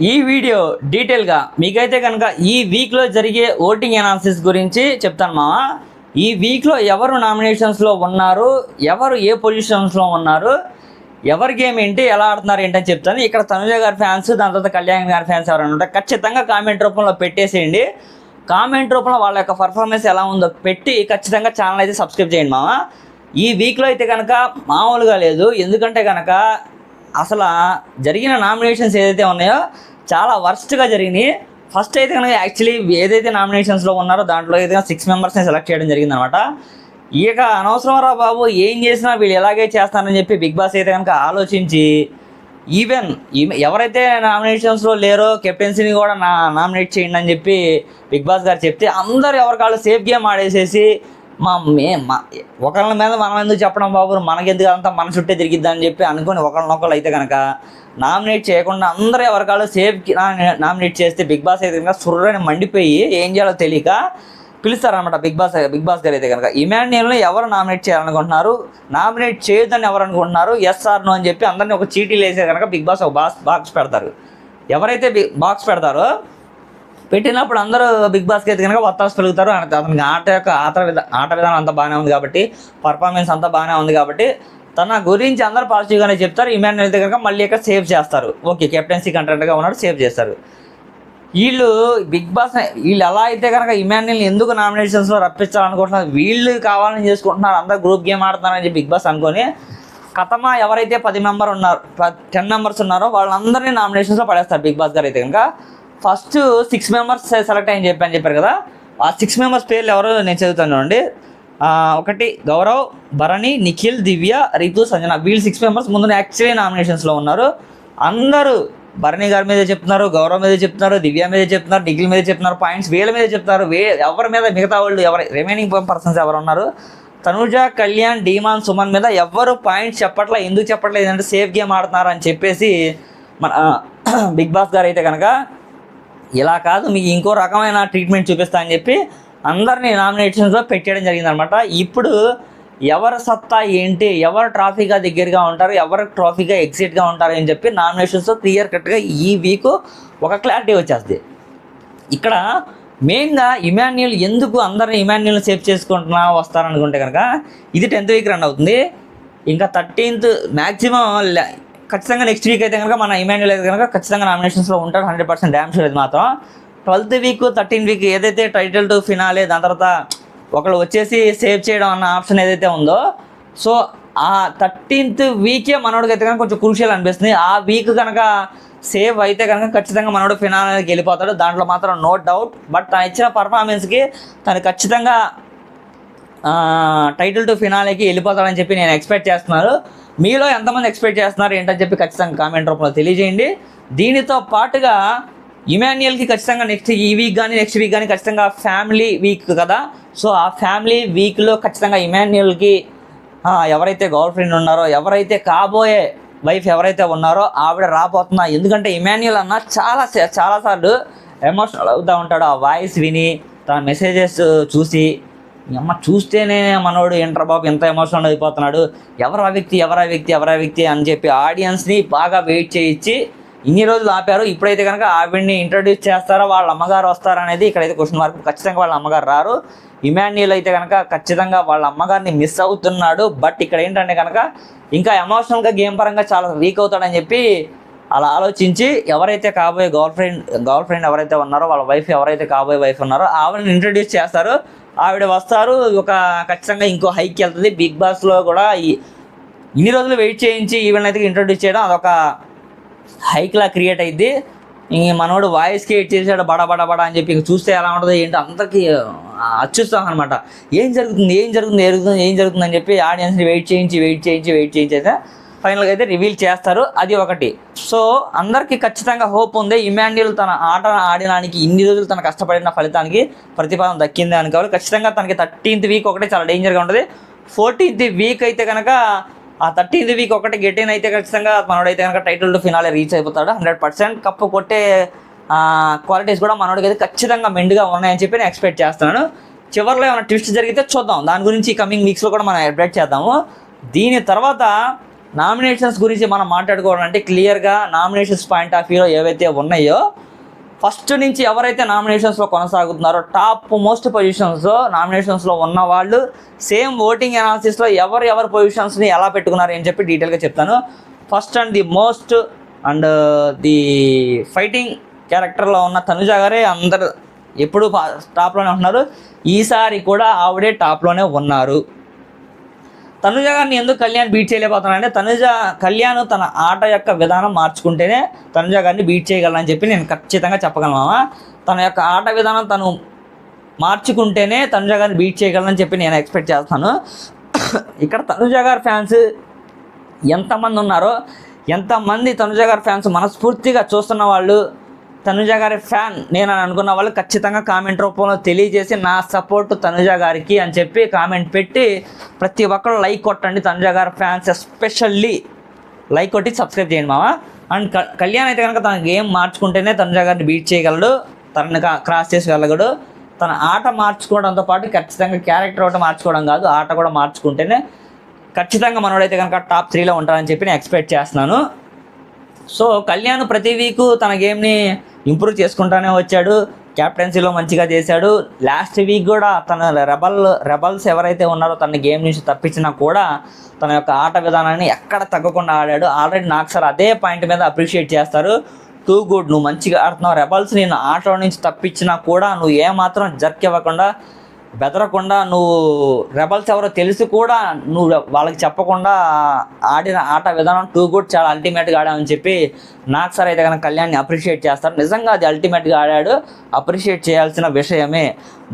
ఈ వీడియో డీటెయిల్గా మీకైతే కనుక ఈ వీక్లో జరిగే ఓటింగ్ అనాలిసిస్ గురించి చెప్తాను మామ. ఈ వీక్లో ఎవరు నామినేషన్స్లో ఉన్నారు, ఎవరు ఏ పొజిషన్స్లో ఉన్నారు, ఎవరి గేమ్ ఏంటి, ఎలా ఆడుతున్నారు ఏంటని చెప్తాను. ఇక్కడ తనుజ గారి ఫ్యాన్స్, దాని తర్వాత కళ్యాణ్ గారి ఫ్యాన్స్ ఎవరైనా ఉంటే ఖచ్చితంగా కామెంట్ రూపంలో పెట్టేసేయండి. కామెంట్ రూపంలో వాళ్ళ యొక్క పర్ఫార్మెన్స్ ఎలా ఉందో పెట్టి ఖచ్చితంగా ఛానల్ అయితే సబ్స్క్రైబ్ చేయండి మామ. ఈ వీక్లో అయితే కనుక మామూలుగా లేదు. ఎందుకంటే కనుక అసలు జరిగిన నామినేషన్స్ ఏదైతే ఉన్నాయో చాలా వర్స్ట్గా జరిగినాయి. ఫస్ట్ అయితే కనుక యాక్చువల్లీ ఏదైతే నామినేషన్స్లో ఉన్నారో దాంట్లో అయితే 6 మెంబర్స్ని సెలెక్ట్ చేయడం జరిగిందనమాట. ఇక అనవసరం రా బాబు, ఏం చేసినా వీళ్ళు ఎలాగే చేస్తారని చెప్పి బిగ్ బాస్ అయితే కనుక ఆలోచించి ఈవెన్ ఎవరైతే నామినేషన్స్లో లేరో కెప్టెన్సీని కూడా నామినేట్ చేయండి అని చెప్పి బిగ్ బాస్ గారు చెప్తే అందరూ ఎవరికాళ్ళు సేఫ్ గేమ్ ఆడేసేసి ఒకళ్ళ మీద మనం ఎందుకు చెప్పడం బాబు, మనకెందుకు అంతా మన చుట్టే తిరిగిద్దని చెప్పి అనుకుని ఒకళ్ళనొకళ్ళు అయితే కనుక నామినేట్ చేయకుండా అందరూ ఎవరికాళ్ళు సేఫ్ నామినేట్ చేస్తే బిగ్ బాస్ అయితే కనుక సుర్రని మండిపోయి ఏం చేయాలో తెలియక పిలుస్తారనమాట బిగ్ బాస్ గారు అయితే కనుక. ఇమాన్యుయల్ని ఎవరు నామినేట్ చేయాలనుకుంటున్నారు, నామినేట్ చేయొద్దని ఎవరు అనుకుంటున్నారు, ఎస్ ఆర్ నో అని చెప్పి అందరినీ ఒక చీటీలు వేసే కనుక బిగ్ బాస్ ఒక బాక్స్ పెడతారు. ఎవరైతే బాక్స్ పెడతారో పెట్టినప్పుడు అందరూ బిగ్ బాస్కి అయితే కనుక వత్తాసు పెరుగుతారు. అతనికి ఆట విధానం అంతా బాగానే ఉంది కాబట్టి, పర్ఫార్మెన్స్ అంతా బాగానే ఉంది కాబట్టి తన గురించి అందరూ పాజిటివ్గానే చెప్తారు. ఇమాన్యుయల్ అయితే కనుక మళ్ళీ ఇక్కడ సేవ్ చేస్తారు. ఓకే, కెప్టెన్సీ కంటెంట్గా ఉన్నాడు, సేవ్ చేస్తారు. వీళ్ళు బిగ్ బాస్ వీళ్ళు ఎలా అయితే కనుక ఇమాన్యుయల్ని ఎందుకు నామినేషన్స్లో రప్పించాలనుకుంటున్నారు, వీళ్ళు కావాలని చేసుకుంటున్నారు, అందరూ గ్రూప్ గేమ్ ఆడుతున్నారని చెప్పి బిగ్ బాస్ అనుకొని కథమా ఎవరైతే 10 మెంబర్స్ ఉన్నారో వాళ్ళందరినీ నామినేషన్స్లో పడేస్తారు బిగ్ బాస్ గారు అయితే కనుక. ఫస్ట్ 6 మెంబర్స్ సెలెక్ట్ అని చెప్పారు కదా. ఆ 6 మెంబర్స్ పేర్లు ఎవరో నేను చదువుతాను చూడండి. 1 గౌరవ్, భరణి, నిఖిల్, దివ్య, రితు, సంజన. వీళ్ళు 6 మెంబర్స్ ముందు యాక్చువల్లీ నామినేషన్స్లో ఉన్నారు. అందరూ భరణి గారి మీద చెప్తున్నారు, గౌరవ్ మీద చెప్తున్నారు, దివ్య మీద చెప్తున్నారు, నిఖిల్ మీద చెప్తున్నారు, పాయింట్స్ వీళ్ళ మీద చెప్తున్నారు. ఎవరి మీద మిగతా వాళ్ళు రిమైనింగ్ పర్సన్స్ ఎవరు ఉన్నారు, తనుజ, కళ్యాణ్, డీమాన్, సుమన్ మీద ఎవరు పాయింట్స్ చెప్పట్లేదు. ఎందుకు చెప్పట్లేదు అంటే సేఫ్ గేమ్ ఆడుతున్నారు అని చెప్పేసి మన బిగ్ బాస్ గారు అయితే కనుక ఇలా కాదు, మీకు ఇంకో రకమైన ట్రీట్మెంట్ చూపిస్తా అని చెప్పి అందరినీ నామినేషన్స్లో పెట్టేయడం జరిగిందనమాట. ఇప్పుడు ఎవరి సత్తా ఏంటి, ఎవరు ట్రాఫీగా దగ్గరగా ఉంటారు, ఎవరు ట్రాఫీగా ఎగ్జిట్గా ఉంటారు అని చెప్పి నామినేషన్స్లో క్లియర్ కట్గా ఈ వీక్ ఒక క్లారిటీ వచ్చేస్తుంది. ఇక్కడ మెయిన్గా ఇమాన్యుయల్ ఎందుకు అందరిని ఇమాన్యుయల్ని సేవ్ చేసుకుంటున్నా వస్తారనుకుంటే కనుక ఇది 10th వీక్ రన్ అవుతుంది. ఇంకా 13th మ్యాక్సిమం ఖచ్చితంగా నెక్స్ట్ వీక్ అయితే కనుక మన ఇమాన్యుయల్ అయితే కనుక ఖచ్చితంగా నామినేషన్స్లో ఉంటాడు, 100% డ్యామ్ షూర్. అది మాత్రం 12th వీక్ 13th వీక్ ఏదైతే టైటిల్ టు ఫినాలే, దాని తర్వాత ఒకళ్ళు వచ్చేసి సేవ్ చేయడం అన్న ఆప్షన్ ఏదైతే ఉందో, సో ఆ 13th వీకే మనోడికి అయితే కనుక కొంచెం క్రూషియల్ అనిపిస్తుంది. ఆ వీక్ కనుక సేవ్ అయితే కనుక ఖచ్చితంగా మనోడు ఫినాలేకి వెళ్ళిపోతాడు, దాంట్లో మాత్రం నో డౌట్. బట్ తను ఇచ్చిన పర్ఫార్మెన్స్కి తను ఖచ్చితంగా టైటిల్ టు ఫినాలేకి వెళ్ళిపోతాడని చెప్పి నేను ఎక్స్పెక్ట్ చేస్తున్నాను. మీలో ఎంతమంది ఎక్స్పెక్ట్ చేస్తున్నారు ఏంటని చెప్పి ఖచ్చితంగా కామెంట్ రూపంలో తెలియజేయండి. దీనితో పాటుగా ఇమాన్యుయల్కి ఖచ్చితంగా ఈ వీక్ కానీ నెక్స్ట్ వీక్ కానీ ఖచ్చితంగా ఫ్యామిలీ వీక్ కదా. సో ఆ ఫ్యామిలీ వీక్లో ఖచ్చితంగా ఇమాన్యుయల్కి ఎవరైతే గర్ల్ ఫ్రెండ్ ఉన్నారో, ఎవరైతే కాబోయే వైఫ్ ఎవరైతే ఉన్నారో ఆవిడ రాబోతున్నా. ఎందుకంటే ఇమాన్యుయల్ అన్న చాలాసార్లు ఎమోషనల్ అవుతూ ఉంటాడు. ఆ వాయిస్ విని, తన మెసేజెస్ చూసి చూస్తేనే మనోడు ఏంట్రా బాబు ఎంత ఎమోషనల్ అయిపోతున్నాడు, ఎవరా వ్యక్తి అని చెప్పి ఆడియన్స్ని బాగా వెయిట్ చేయించి ఇన్ని రోజులు ఆపారు. ఇప్పుడైతే కనుక ఆవిడ్ని ఇంట్రడ్యూస్ చేస్తారా, వాళ్ళ అమ్మగారు వస్తారా అనేది ఇక్కడైతే క్వశ్చన్ మార్క్. ఖచ్చితంగా వాళ్ళ అమ్మగారు రారు. ఇమాన్యుయల్ అయితే కనుక ఖచ్చితంగా వాళ్ళ అమ్మగారిని మిస్ అవుతున్నాడు. బట్ ఇక్కడ ఏంటంటే కనుక ఇంకా ఎమోషనల్గా గేమ్ పరంగా చాలా వీక్ అవుతాడని చెప్పి అలా ఆలోచించి ఎవరైతే కాబోయే గర్ల్ ఫ్రెండ్ ఎవరైతే ఉన్నారో, వాళ్ళ వైఫ్ ఎవరైతే కాబోయే వైఫ్ ఉన్నారో ఆవిడని ఇంట్రడ్యూస్ చేస్తారు. ఆవిడ వస్తారు, ఒక ఖచ్చితంగా ఇంకో హైకి వెళ్తుంది. బిగ్ బాస్లో కూడా ఇన్ని రోజులు వెయిట్ చేయించి ఈవెన్ అయితే ఇంట్రడ్యూస్ చేయడం అదొక హైక్లా క్రియేట్ అయింది. ఇంక మనోడు వాయిస్కి ఎయిట్ చేసాడు బడా అని చెప్పి ఇంక చూస్తే ఎలా ఉంటుంది ఏంటి అందరికీ అచ్చుస్తాం అనమాట. ఏం జరుగుతుంది అని చెప్పి ఆడియన్స్ని వెయిట్ చేయించి అయితే ఫైనల్గా అయితే రివీల్ చేస్తారు. అది ఒకటి. సో అందరికీ ఖచ్చితంగా హోప్ ఉంది, ఇమాన్యుయల్ తన ఆట ఆడడానికి ఇన్ని రోజులు తన కష్టపడిన ఫలితానికి ప్రతిఫలం దక్కింది అనుకోవాలి. ఖచ్చితంగా తనకి 13th వీక్ ఒకటే చాలా డేంజర్గా ఉంటుంది. 14th వీక్ అయితే కనుక ఆ 13th వీక్ ఒకటి గెటిన్ అయితే ఖచ్చితంగా మనోడైతే కనుక టైటిల్ టు ఫినాలే రీచ్ అయిపోతాడు. 100% కప్పు కొట్టే క్వాలిటీస్ కూడా మనోడికి అయితే ఖచ్చితంగా మెండుగా ఉన్నాయని చెప్పి నేను ఎక్స్పెక్ట్ చేస్తున్నాను. చివరిలో ఏమైనా ట్విస్ట్ జరిగితే చూద్దాం, దాని గురించి కమింగ్ వీక్స్లో కూడా మనం అప్డేట్ చేద్దాము. దీని తర్వాత నామినేషన్స్ గురించి మనం మాట్లాడుకోవాలంటే క్లియర్గా నామినేషన్స్ పాయింట్ ఆఫ్ వ్యూలో ఏవైతే ఉన్నాయో ఫస్ట్ నుంచి ఎవరైతే నామినేషన్స్లో కొనసాగుతున్నారో టాప్ మోస్ట్ పొజిషన్స్లో నామినేషన్స్లో ఉన్న వాళ్ళు సేమ్ ఓటింగ్ అనాలిసిస్లో ఎవరి పొజిషన్స్ని ఎలా పెట్టుకున్నారు అని చెప్పి డీటెయిల్గా చెప్తాను. First and the most and the fighting క్యారెక్టర్లో ఉన్న తనుజ గారే అందరు ఎప్పుడు టాప్లోనే ఉంటున్నారు. ఈసారి కూడా ఆవిడే టాప్లోనే ఉన్నారు. తనుజ గారిని ఎందుకు కళ్యాణ్ బీట్ చేయలేకపోతున్నానంటే కళ్యాణ్ తన ఆట యొక్క విధానం మార్చుకుంటేనే తనుజ గారిని బీట్ చేయగలనని చెప్పి నేను ఖచ్చితంగా చెప్పగలను. తన యొక్క ఆట విధానం తను మార్చుకుంటేనే తనుజ గారిని బీట్ చేయగలనని చెప్పి నేను ఎక్స్పెక్ట్ చేస్తాను. ఇక్కడ తనుజ గారి ఫ్యాన్స్ ఎంతమంది ఉన్నారో, ఎంతమంది తనుజ గారి ఫ్యాన్స్ మనస్ఫూర్తిగా చూస్తున్న వాళ్ళు, తనుజ గారి ఫ్యాన్ నేను అని అనుకున్న వాళ్ళు ఖచ్చితంగా కామెంట్ రూపంలో తెలియజేసి నా సపోర్ట్ తనుజ గారికి అని చెప్పి కామెంట్ పెట్టి ప్రతి ఒక్కరు లైక్ కొట్టండి. తనుజ గారి ఫ్యాన్స్ ఎస్పెషల్లీ లైక్ కొట్టి సబ్స్క్రైబ్ చేయండి మామ. అండ్ కళ్యాణ్ అయితే కనుక తన గేమ్ మార్చుకుంటేనే తనుజ గారిని బీట్ చేయగలడు, తనని క్రాస్ చేసి వెళ్ళగలడు. తన ఆట మార్చుకోవడంతో పాటు ఖచ్చితంగా క్యారెక్టర్ ఒకటి మార్చుకోవడం కాదు, ఆట కూడా మార్చుకుంటేనే ఖచ్చితంగా మనోడైతే కనుక టాప్ 3లో ఉంటారని చెప్పి నేను ఎక్స్పెక్ట్ చేస్తున్నాను. సో కళ్యాణ్ ప్రతి వీకు తన గేమ్ని ఇంప్రూవ్ చేసుకుంటానే వచ్చాడు, క్యాప్టెన్సీలో మంచిగా చేశాడు. లాస్ట్ వీక్ కూడా తన రెబల్స్ ఎవరైతే ఉన్నారో తన గేమ్ నుంచి తప్పించినా కూడా తన యొక్క ఆట విధానాన్ని ఎక్కడ తగ్గకుండా ఆడాడు. ఆల్రెడీ నాకు సార్ అదే పాయింట్ మీద అప్రిషియేట్ చేస్తారు. టూ గుడ్, నువ్వు మంచిగా ఆడుతున్నావు. రెబల్స్ నేను ఆటలో నుంచి తప్పించినా కూడా నువ్వు ఏమాత్రం జర్క్ ఇవ్వకుండా బెదరకుండా, నువ్వు రెబల్స్ ఎవరో తెలిసి కూడా నువ్వు వాళ్ళకి చెప్పకుండా ఆడిన ఆట విధానం టూ గుడ్, చాలా అల్టిమేట్గా ఆడామని చెప్పి నాకు సార్ అయితే కనుక కళ్యాణ్ని అప్రిషియేట్ చేస్తారు. నిజంగా అది అల్టిమేట్గా ఆడాడు, అప్రిషియేట్ చేయాల్సిన విషయమే.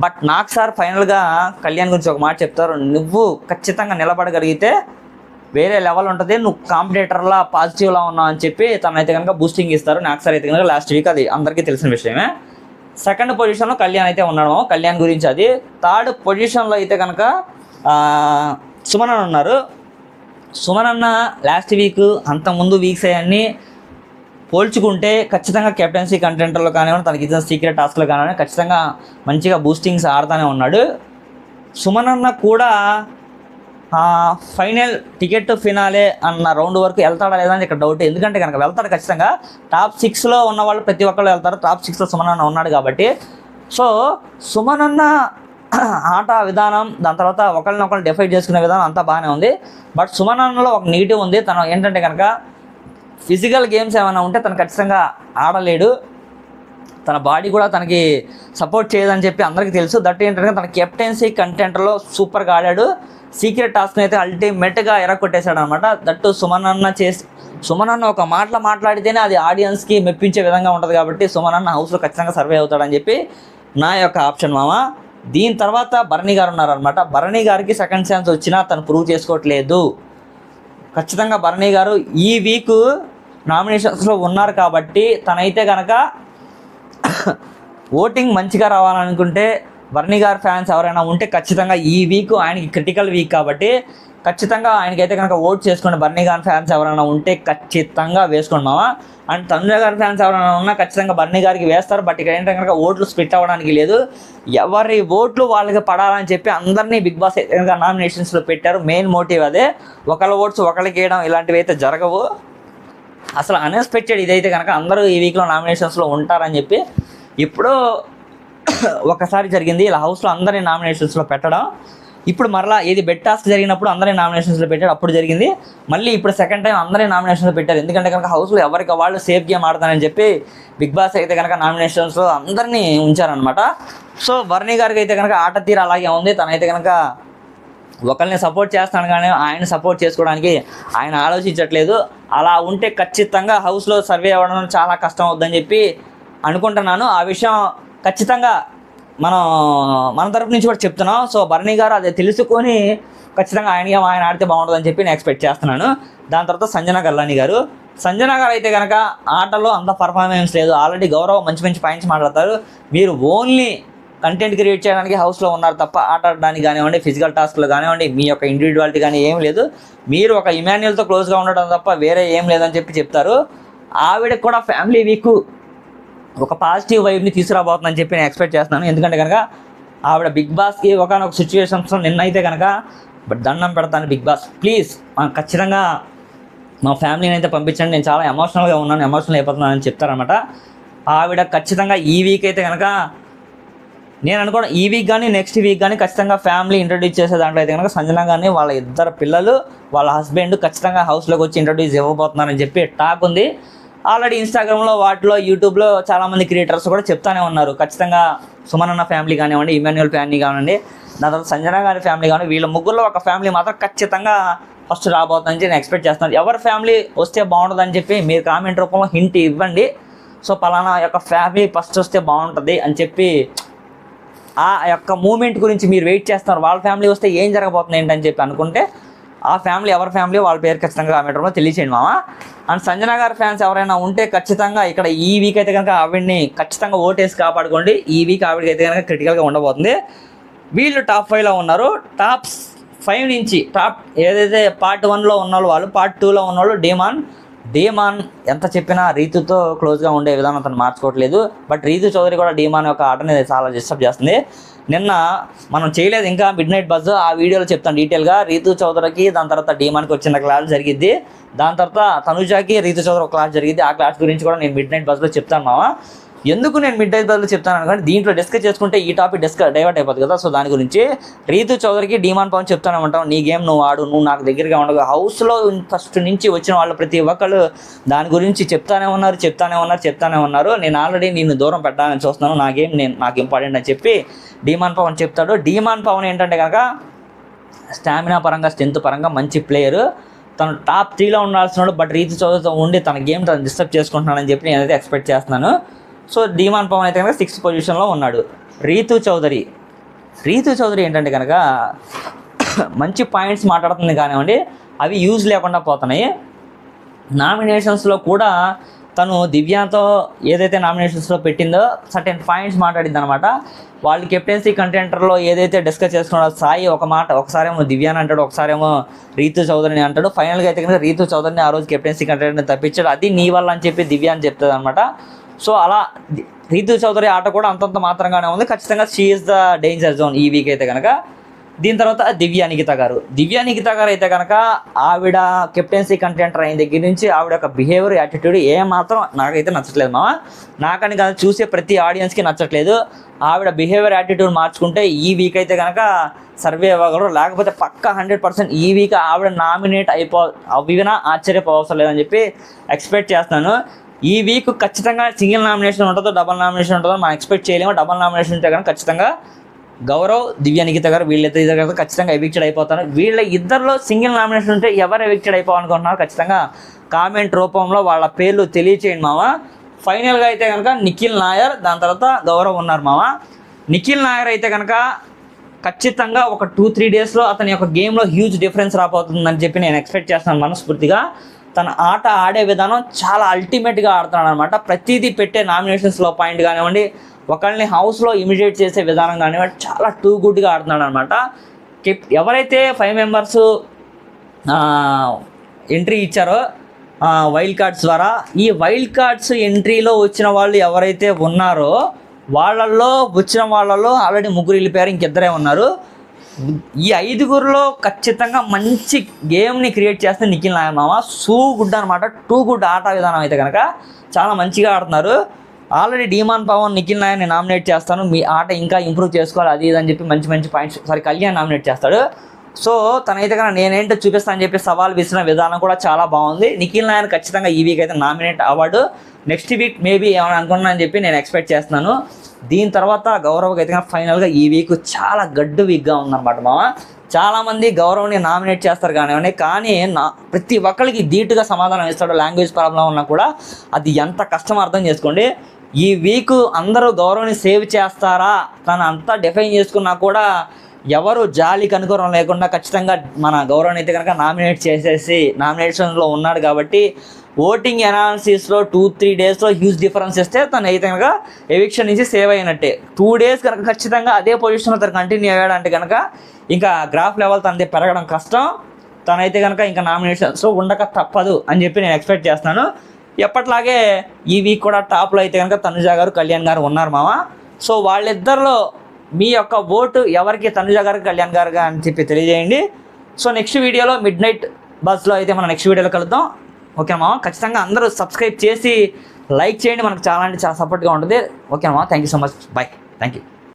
బట్ నాకు సార్ ఫైనల్గా కళ్యాణ్ గురించి ఒక మాట చెప్తారు, నువ్వు ఖచ్చితంగా నిలబడగలిగితే వేరే లెవెల్ ఉంటుంది, నువ్వు కాంపిటేటర్లా పాజిటివ్లా ఉన్నావు అని చెప్పి తనైతే కనుక బూస్టింగ్ ఇస్తారు. నాకు సార్ అయితే కనుక లాస్ట్ వీక్ అది అందరికీ తెలిసిన విషయమే. సెకండ్ పొజిషన్లో కళ్యాణ్ అయితే ఉన్నాడు. కళ్యాణ్ గురించి అది. థర్డ్ పొజిషన్లో అయితే కనుక సుమన్ అన్న ఉన్నారు. సుమన్ అన్న లాస్ట్ వీక్ అంతకుముందు వీక్స్ అన్నీ పోల్చుకుంటే ఖచ్చితంగా కెప్టెన్సీ కంటెంటర్లో కానివ్వండి, తనకి ఇచ్చిన సీక్రెట్ టాస్క్లో కానివ్వండి ఖచ్చితంగా మంచిగా బూస్టింగ్స్ ఆడుతూనే ఉన్నాడు. సుమన్ అన్న కూడా ఫైనల్ టికెట్ ఫినాలే అన్న రౌండ్ వరకు వెళ్తాడా లేదా అని ఇక్కడ డౌట్. ఎందుకంటే కనుక వెళ్తాడు ఖచ్చితంగా. టాప్ 6లో ఉన్న వాళ్ళు ప్రతి ఒక్కళ్ళు వెళ్తారు. టాప్ 6లో సుమన్ అన్న ఉన్నాడు కాబట్టి. సో సుమన్ అన్న ఆట విధానం, దాని తర్వాత ఒకరినొకరు డిఫైడ్ చేసుకునే విధానం అంతా బాగానే ఉంది. బట్ సుమన్ అన్నలో ఒక నెగిటివ్ ఉంది. తను ఏంటంటే కనుక ఫిజికల్ గేమ్స్ ఏమైనా ఉంటే తను ఖచ్చితంగా ఆడలేడు. తన బాడీ కూడా తనకి సపోర్ట్ చేయదని చెప్పి అందరికీ తెలుసు. దట్ ఏంటంటే తన కెప్టెన్సీ కంటెంట్లో సూపర్గా ఆడాడు. సీక్రెట్ టాస్క్ని అయితే అల్టిమేట్గా ఎరగొట్టేశాడు అనమాట. దట్టు సుమన్ అన్న ఒక మాట్లాడితేనే అది ఆడియన్స్కి మెప్పించే విధంగా ఉంటుంది కాబట్టి సుమన్ అన్న హౌస్లో ఖచ్చితంగా సర్వే అవుతాడని చెప్పి నా యొక్క ఆప్షన్ మామ. దీని తర్వాత భరణి గారు ఉన్నారనమాట. భరణి గారికి సెకండ్ ఛాన్స్ వచ్చినా తను ప్రూవ్ చేసుకోవట్లేదు. ఖచ్చితంగా భరణి గారు ఈ వీక్ నామినేషన్స్లో ఉన్నారు కాబట్టి తనైతే కనుక ఓటింగ్ మంచిగా రావాలనుకుంటే భరణి గారి ఫ్యాన్స్ ఎవరైనా ఉంటే ఖచ్చితంగా ఈ వీక్ ఆయనకి క్రిటికల్ వీక్ కాబట్టి ఖచ్చితంగా ఆయనకైతే కనుక ఓట్ చేసుకోండి. భరణి గారి ఫ్యాన్స్ ఎవరైనా ఉంటే ఖచ్చితంగా వేసుకోండి మామ. అండ్ తనుజ గారి ఫ్యాన్స్ ఎవరైనా ఉన్నా ఖచ్చితంగా భరణి గారికి వేస్తారు. బట్ ఇక్కడ ఏంటంటే కనుక ఓట్లు స్ప్లిట్ అవ్వడానికి లేదు. ఎవరి ఓట్లు వాళ్ళకి పడాలని చెప్పి అందరినీ బిగ్ బాస్ అయితే కనుక నామినేషన్స్లో పెట్టారు. మెయిన్ మోటివ్ అదే. ఒకళ్ళ ఓట్స్ ఒకళ్ళకి వేయడం ఇలాంటివి అయితే జరగవు. అసలు అన్ఎక్స్పెక్టెడ్ ఇదైతే కనుక అందరూ ఈ వీక్లో నామినేషన్స్లో ఉంటారని చెప్పి ఇప్పుడు ఒకసారి జరిగింది. ఇలా హౌస్లో అందరినీ నామినేషన్స్లో పెట్టడం. ఇప్పుడు మరలా ఏది బెట్ టాస్క్ జరిగినప్పుడు అందరినీ నామినేషన్స్లో పెట్టాడు, అప్పుడు జరిగింది. మళ్ళీ ఇప్పుడు సెకండ్ టైం అందరినీ నామినేషన్లో పెట్టారు. ఎందుకంటే కనుక హౌస్లో ఎవరికి వాళ్ళు సేఫ్ గేమ్ ఆడతానని చెప్పి బిగ్ బాస్ అయితే కనుక నామినేషన్స్లో అందరినీ ఉంచారనమాట. సో భరణి గారికి అయితే కనుక ఆట తీరు అలాగే ఉంది. తనైతే కనుక ఒకరిని సపోర్ట్ చేస్తాను కానీ ఆయన సపోర్ట్ చేసుకోవడానికి ఆయన ఆలోచించట్లేదు. అలా ఉంటే ఖచ్చితంగా హౌస్లో సర్వే అవ్వడం చాలా కష్టం అవుద్దని చెప్పి అనుకుంటున్నాను. ఆ విషయం ఖచ్చితంగా మన తరపు నుంచి కూడా చెప్తున్నాం. సో భరణి గారు అదే తెలుసుకొని ఖచ్చితంగా ఆయన ఆడితే బాగుంటుందని చెప్పి నేను ఎక్స్పెక్ట్ చేస్తున్నాను. దాని తర్వాత సంజన గారు అయితే కనుక ఆటలో అంత పర్ఫార్మెన్స్ లేదు. ఆల్రెడీ గౌరవ్ మంచి పాయింట్స్ మాట్లాడతారు. మీరు ఓన్లీ కంటెంట్ క్రియేట్ చేయడానికి హౌస్లో ఉన్నారు తప్ప ఆట ఆడడానికి కానివ్వండి, ఫిజికల్ టాస్క్లు కానివ్వండి, మీ యొక్క ఇండివిజువాలిటీ కానీ ఏం లేదు. మీరు ఒక ఇమాన్యుయల్తో క్లోజ్గా ఉండడం తప్ప వేరే ఏం లేదని చెప్పి చెప్తారు. ఆవిడకి కూడా ఫ్యామిలీ వీక్ ఒక పాజిటివ్ వైబ్ని తీసుకురాబోతుందని చెప్పి నేను ఎక్స్పెక్ట్ చేస్తున్నాను. ఎందుకంటే కనుక ఆవిడ బిగ్ బాస్కి ఒకనొక సిచ్యువేషన్స్లో నిన్నైతే కనుక దండం పెడతాను, బిగ్ బాస్ ప్లీజ్ మనం ఖచ్చితంగా మా ఫ్యామిలీని అయితే పంపించండి, నేను చాలా ఎమోషనల్గా ఉన్నాను, ఎమోషనల్ అయిపోతున్నాను అని చెప్తారనమాట. ఆవిడ ఖచ్చితంగా ఈ వీక్ అయితే కనుక నేను అనుకోవడం ఈ వీక్ కానీ నెక్స్ట్ వీక్ కానీ ఖచ్చితంగా ఫ్యామిలీ ఇంట్రడ్యూస్ చేసే దాంట్లో అయితే కనుక సంజన కానీ వాళ్ళ ఇద్దరు పిల్లలు వాళ్ళ హస్బెండ్ ఖచ్చితంగా హౌస్లోకి వచ్చి ఇంట్రడ్యూస్ ఇవ్వబోతున్నారని చెప్పి టాక్ ఉంది. ఆల్రెడీ ఇన్స్టాగ్రామ్లో వాటిలో యూట్యూబ్లో చాలామంది క్రియేటర్స్ కూడా చెప్తానే ఉన్నారు. ఖచ్చితంగా సుమనన్న ఫ్యామిలీ కానివ్వండి, ఇమాన్యుయల్ ఫ్యామిలీ కానివ్వండి, దాని తర్వాత సంజన గారి ఫ్యామిలీ కానివ్వండి, వీళ్ళ ముగ్గురులో ఒక ఫ్యామిలీ మాత్రం ఖచ్చితంగా ఫస్ట్ రాబోతుందని నేను ఎక్స్పెక్ట్ చేస్తున్నాను. ఎవరి ఫ్యామిలీ వస్తే బాగుంటుందని చెప్పి మీరు కామెంట్ రూపంలో హింట్ ఇవ్వండి. సో పలానా యొక్క ఫ్యామిలీ ఫస్ట్ వస్తే బాగుంటుంది అని చెప్పి ఆ యొక్క మూమెంట్ గురించి మీరు వెయిట్ చేస్తున్నారు. వాళ్ళ ఫ్యామిలీ వస్తే ఏం జరగబోతుంది ఏంటని చెప్పి అనుకుంటే ఆ ఫ్యామిలీ ఎవరి ఫ్యామిలీ వాళ్ళ పేరు ఖచ్చితంగా కామెంట్ రూపంలో తెలియచేయండి మామ. అండ్ సంజన గారి ఫ్యాన్స్ ఎవరైనా ఉంటే ఖచ్చితంగా ఇక్కడ ఈ వీక్ అయితే కనుక ఆవిడ్ని ఖచ్చితంగా ఓటేసి కాపాడుకోండి. ఈ వీక్ ఆవిడకి అయితే కనుక క్రిటికల్గా ఉండబోతుంది. వీళ్ళు టాప్ 5లో ఉన్నారు. టాప్ 5 నుంచి టాప్ ఏదైతే పార్ట్ 1లో ఉన్నవాళ్ళు, వాళ్ళు పార్ట్ 2లో ఉన్నవాళ్ళు డీమాన్ ఎంత చెప్పినా రీతుతో క్లోజ్గా ఉండే విధానం అతను మార్చుకోవట్లేదు. బట్ రీతు చౌదరి కూడా డీమాన్ యొక్క ఆటని చాలా డిస్టర్బ్ చేస్తుంది. నిన్న మనం చేయలేదు ఇంకా మిడ్ నైట్ బజ్, ఆ వీడియోలో చెప్తాను డీటెయిల్గా. రీతు చౌదరికి దాని తర్వాత డీమాన్కి వచ్చిన క్లాస్ జరిగిద్ది, దాని తర్వాత తనుజాకి రీతు చౌదరి ఒక క్లాస్ జరిగింది. ఆ క్లాస్ గురించి కూడా నేను మిడ్ నైట్ బజ్లో చెప్తాను మామ. ఎందుకు నేను మిడ్ నైట్ బజ్లో చెప్తాను అనుకోండి, దీంట్లో డిస్కస్ చేసుకుంటే ఈ టాపిక్ డైవర్ట్ అయిపోతుంది కదా. సో దాని గురించి రీతు చౌదరికి డీమాన్ పవన్ చెప్తానే ఉంటాం, నీ గేమ్ నువ్వు ఆడు, నువ్వు నాకు దగ్గరగా ఉండవు. హౌస్లో ఫస్ట్ నుంచి వచ్చిన వాళ్ళు ప్రతి ఒక్కళ్ళు దాని గురించి చెప్తానే ఉన్నారు. నేను ఆల్రెడీ నిన్ను దూరం పెట్టాలని చూస్తున్నాను, నా గేమ్ నాకు ఇంపార్టెంట్ అని చెప్పి డీమాన్ పవన్ చెప్తాడు. డీమాన్ పవన్ ఏంటంటే కనుక స్టామినా పరంగా, స్ట్రెంత్ పరంగా మంచి ప్లేయరు. తను టాప్ 3లో ఉండాల్సిన, బట్ రీతు చౌదరితో ఉండి తన గేమ్ తను డిస్టర్బ్ చేసుకుంటున్నానని చెప్పి నేనైతే ఎక్స్పెక్ట్ చేస్తున్నాను. సో డీమాన్ పవన్ అయితే కనుక 6th పొజిషన్లో ఉన్నాడు. రీతు చౌదరి ఏంటంటే కనుక మంచి పాయింట్స్ మాట్లాడుతుంది కానివ్వండి, అవి యూజ్ లేకుండా పోతున్నాయి. నామినేషన్స్లో కూడా తను దివ్యాతో ఏదైతే నామినేషన్స్లో పెట్టిందో సర్టెన్ పాయింట్స్ మాట్లాడింది అనమాట. వాళ్ళు కెప్టెన్సీ కంటెంటర్లో ఏదైతే డిస్కస్ చేసుకున్నాడో సాయి ఒక మాట, ఒకసారేమో దివ్యాని అంటాడు, ఒకసారేమో రీతు చౌదరిని అంటాడు. ఫైనల్గా అయితే కనుక రీతు చౌదరిని ఆ రోజు కెప్టెన్సీ కంటెంటర్ని తప్పించాడు, అది నీ వల్ల అని చెప్పి దివ్య అని చెప్తుంది అనమాట. సో అలా రీతు చౌదరి ఆట కూడా అంతంత మాత్రంగానే ఉంది. ఖచ్చితంగా she is the danger zone ఈ వీక్ అయితే కనుక. దీని తర్వాత దివ్య నిఖిత గారు అయితే కనుక ఆవిడ కెప్టెన్సీ కంటెంటర్ అయిన దగ్గర నుంచి ఆవిడ యొక్క బిహేవియర్, యాటిట్యూడ్ ఏమాత్రం నాకైతే నచ్చట్లేదు మామ. నాకని కాదు, చూసే ప్రతి ఆడియన్స్కి నచ్చట్లేదు. ఆవిడ బిహేవియర్, యాటిట్యూడ్ మార్చుకుంటే ఈ వీక్ అయితే కనుక సర్వే అవ్వగలరు, లేకపోతే పక్కా 100% ఈ వీక్ ఆవిడ నామినేట్ అవినా ఆశ్చర్యపోవసరం లేదని చెప్పి ఎక్స్పెక్ట్ చేస్తాను. ఈ వీక్ ఖచ్చితంగా సింగిల్ నామినేషన్ ఉంటుందో డబల్ నామినేషన్ ఉంటుందో మనం ఎక్స్పెక్ట్ చేయలేము. డబల్ నామినేషన్ ఉంటే కనుక ఖచ్చితంగా గౌరవ్, దివ్య నిఖిత గారు వీళ్ళిద్దరు ఖచ్చితంగా ఎవిక్టెడ్ అయిపోతారు. వీళ్ళ ఇద్దరిలో సింగిల్ నామినేషన్ ఉంటే ఎవరు ఎవిక్టెడ్ అయిపోవాలనుకుంటున్నారు ఖచ్చితంగా కామెంట్ రూపంలో వాళ్ళ పేర్లు తెలియచేయండి మామ. ఫైనల్గా అయితే కనుక నిఖిల్ నాయర్, దాని తర్వాత గౌరవ్ ఉన్నారు మామ. నిఖిల్ నాయర్ అయితే కనుక ఖచ్చితంగా ఒక 2-3 డేస్లో అతని యొక్క గేమ్లో హ్యూజ్ డిఫరెన్స్ రాబోతుందని చెప్పి నేను ఎక్స్పెక్ట్ చేస్తున్నాను మనస్ఫూర్తిగా. తన ఆట ఆడే విధానం చాలా అల్టిమేట్గా ఆడుతున్నాడు అనమాట. ప్రతిదీ పెట్టే నామినేషన్స్లో పాయింట్ కానివ్వండి, ఒకళ్ళని హౌస్లో ఇమిడియేట్ చేసే విధానం కానివ్వండి, చాలా టూ గుడ్గా ఆడుతున్నాడు అనమాట. ఎవరైతే 5 మెంబర్స్ ఎంట్రీ ఇచ్చారో వైల్డ్ కార్డ్స్ ద్వారా, ఈ వైల్డ్ కార్డ్స్ ఎంట్రీలో వచ్చిన వాళ్ళు ఎవరైతే ఉన్నారో వాళ్ళల్లో ఆల్రెడీ 3 వెళ్ళిపోయారు, ఇంకిద్దరే ఉన్నారు. ఈ 5గురిలో ఖచ్చితంగా మంచి గేమ్ని క్రియేట్ చేస్తే నిఖిల్ నాయర్ మామ గుడ్ అనమాట. టూ గుడ్ ఆట విధానం అయితే కనుక చాలా మంచిగా ఆడుతున్నారు. ఆల్రెడీ డీమాన్ పవన్ నిఖిల్ నాయర్ని నామినేట్ చేస్తాను, మీ ఆట ఇంకా ఇంప్రూవ్ చేసుకోవాలి అది ఇది అని చెప్పి మంచి పాయింట్స్ కళ్యాణ్ నామినేట్ చేస్తాడు. సో తనైతే కనుక నేనేంటో చూపిస్తానని చెప్పి సవాల్ విసిన విధానం కూడా చాలా బాగుంది. నిఖిల్ నాయర్ ఖచ్చితంగా ఈ వీక్ అయితే నామినేట్ అవ్వడు. నెక్స్ట్ వీక్ మేబీ ఏమైనా అనుకున్నానని చెప్పి నేను ఎక్స్పెక్ట్ చేస్తున్నాను. దీని తర్వాత గౌరవ్కి అయితే ఫైనల్గా ఈ వీక్ చాలా గడ్డు వీక్గా ఉందన్నమాట మామ. చాలామంది గౌరవ్ని నామినేట్ చేస్తారు కానివ్వండి, కానీ ప్రతి ఒక్కరికి ధీటుగా సమాధానం ఇస్తాడు. లాంగ్వేజ్ ప్రాబ్లం ఉన్నా కూడా అది ఎంత కష్టం అర్థం చేసుకోండి. ఈ వీక్ అందరూ గౌరవ్ని సేవ్ చేస్తారా, తను అంతా డిఫైన్ చేసుకున్నా కూడా ఎవరు జాలి కనుకోవడం లేకుండా ఖచ్చితంగా మన గౌరవ్ని అయితే కనుక నామినేట్ చేసేసి నామినేషన్లో ఉన్నాడు కాబట్టి ఓటింగ్ అనాలిసిస్లో 2-3 డేస్లో హ్యూజ్ డిఫరెన్స్ ఇస్తే తను అయితే కనుక ఎవిక్షన్ నుంచి సేవ్ అయినట్టే. 2 డేస్ కనుక ఖచ్చితంగా అదే పొజిషన్లో తను కంటిన్యూ అయ్యాడంటే కనుక ఇంకా గ్రాఫ్ లెవెల్ తనది పెరగడం కష్టం. తనైతే కనుక ఇంకా నామినేషన్స్ ఉండక తప్పదు అని చెప్పి నేను ఎక్స్పెక్ట్ చేస్తున్నాను. ఎప్పట్లాగే ఈ వీక్ కూడా టాప్లో అయితే కనుక తనుజ గారు, కళ్యాణ్ గారు ఉన్నారు మామ. సో వాళ్ళిద్దరిలో మీ యొక్క ఓటు ఎవరికి, తనుజ గారు, కళ్యాణ్ గారు అని చెప్పి తెలియజేయండి. సో నెక్స్ట్ వీడియోలో మిడ్ నైట్ బస్లో అయితే మనం నెక్స్ట్ వీడియోలో కలుద్దాం. ఓకేనా ఖచ్చితంగా అందరూ సబ్స్క్రైబ్ చేసి లైక్ చేయండి, మనకు చాలా అంటే చాలా సపోర్ట్గా ఉంటుంది. ఓకేనా thank you so much, bye, thank you.